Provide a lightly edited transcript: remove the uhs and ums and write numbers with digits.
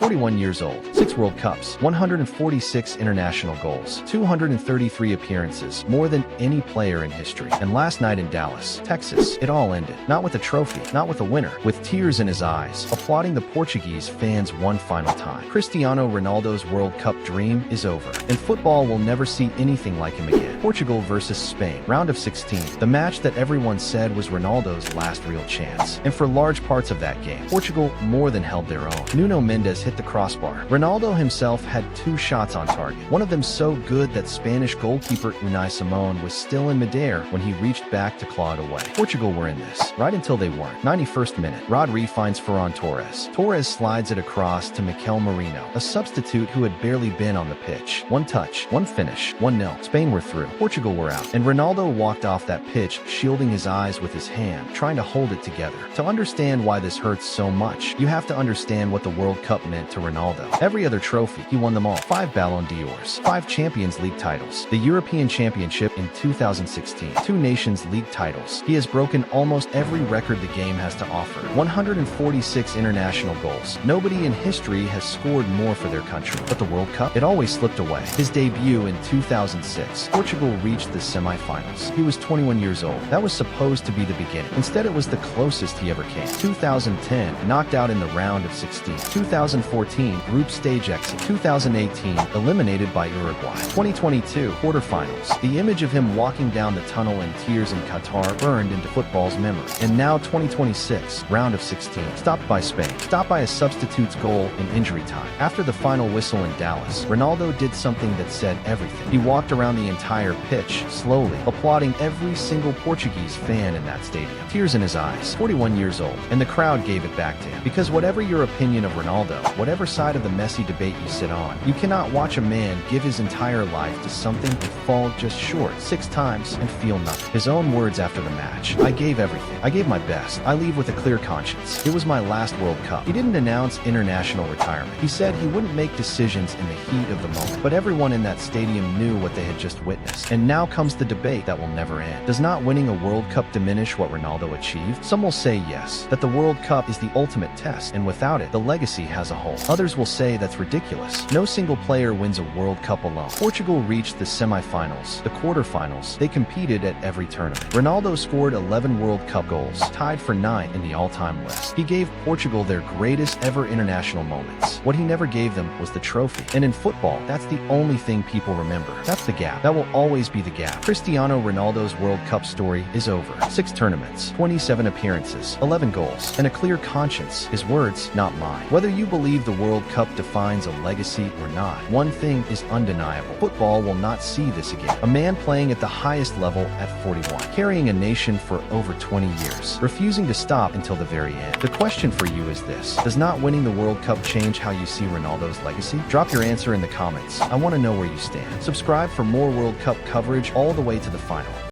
41 years old, 6 World Cups, 146 international goals, 233 appearances, more than any player in history. And last night in Dallas, Texas, it all ended. Not with a trophy, not with a winner, with tears in his eyes, applauding the Portuguese fans one final time. Cristiano Ronaldo's World Cup dream is over, and football will never see anything like him again. Portugal versus Spain, round of 16, the match that everyone said was Ronaldo's last real chance. And for large parts of that game, Portugal more than held their own. Nuno Mendes hit the crossbar. Ronaldo himself had 2 shots on target, one of them so good that Spanish goalkeeper Unai Simon was still in midair when he reached back to claw it away. Portugal were in this, right until they weren't. 91st minute, Rodri finds Ferran Torres. Torres slides it across to Mikel Merino, a substitute who had barely been on the pitch. One touch, one finish, 1-0. Spain were through. Portugal were out. And Ronaldo walked off that pitch, shielding his eyes with his hand, trying to hold it together. To understand why this hurts so much, you have to understand what the World Cup meant to Ronaldo. Every other trophy, he won them all. 5 Ballon d'Ors, 5 Champions League titles, the European Championship in 2016, 2 Nations League titles. He has broken almost every record the game has to offer. 146 international goals. Nobody in history has scored more for their country. But the World Cup, it always slipped away. His debut in 2006, Portugal reached the semifinals. He was 21 years old. That was supposed to be the beginning. Instead, it was the closest he ever came. 2010, knocked out in the round of 16. 2014, group stage exit. 2018, eliminated by Uruguay. 2022, quarterfinals. The image of him walking down the tunnel in tears in Qatar burned into football's memory. And now 2026, round of 16, stopped by Spain. Stopped by a substitute's goal in injury time. After the final whistle in Dallas, Ronaldo did something that said everything. He walked around the entire pitch, slowly, applauding every single Portuguese fan in that stadium. Tears in his eyes. 41 years old, and the crowd gave it back to him. Because whatever your opinion of Ronaldo, whatever side of the messy debate you sit on, you cannot watch a man give his entire life to something and fall just short 6 times and feel nothing. His own words after the match: "I gave everything. I gave my best. I leave with a clear conscience. It was my last World Cup." He didn't announce international retirement. He said he wouldn't make decisions in the heat of the moment. But everyone in that stadium knew what they had just witnessed. And now comes the debate that will never end. Does not winning a World Cup diminish what Ronaldo achieved? Some will say yes, that the World Cup is the ultimate test, and without it, the legacy has a hole. Others will say that's ridiculous. No single player wins a World Cup alone. Portugal reached the semifinals, the quarterfinals. They competed at every tournament. Ronaldo scored 11 World Cup goals, tied for 9 in the all-time list. He gave Portugal their greatest ever international moments. What he never gave them was the trophy. And in football, that's the only thing people remember. That's the gap. That will always be the gap. Cristiano Ronaldo's World Cup story is over. 6 tournaments, 27 appearances, 11 goals, and a clear conscience. His words, not mine. Whether you believe the World Cup defines a legacy or not, one thing is undeniable. Football will not see this again. A man playing at the highest level at 41, carrying a nation for over 20 years, refusing to stop until the very end. The question for you is this: does not winning the World Cup change how you see Ronaldo's legacy? Drop your answer in the comments. I want to know where you stand. Subscribe for more World Cup coverage all the way to the final.